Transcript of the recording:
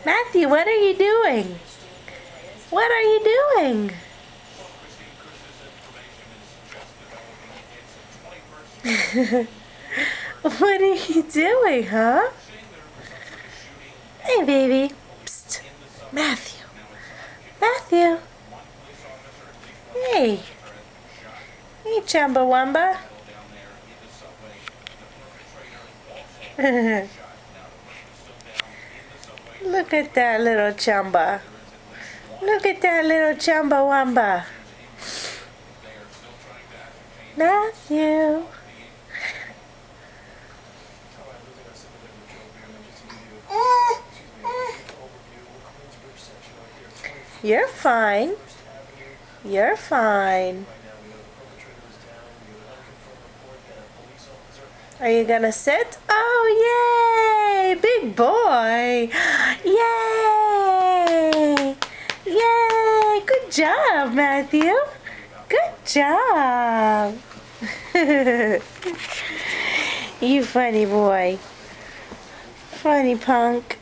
Matthew, what are you doing? What are you doing? What are you doing, huh? Hey, baby. Psst. Matthew. Matthew. Hey. Hey, Chumbawamba. Look at that little Chumba. Look at that little Chumbawamba. Matthew. You're fine. You're fine. Are you gonna sit? Oh, yay! Big boy! Yay! Yay! Good job, Matthew. Good job. You funny boy. Funny punk.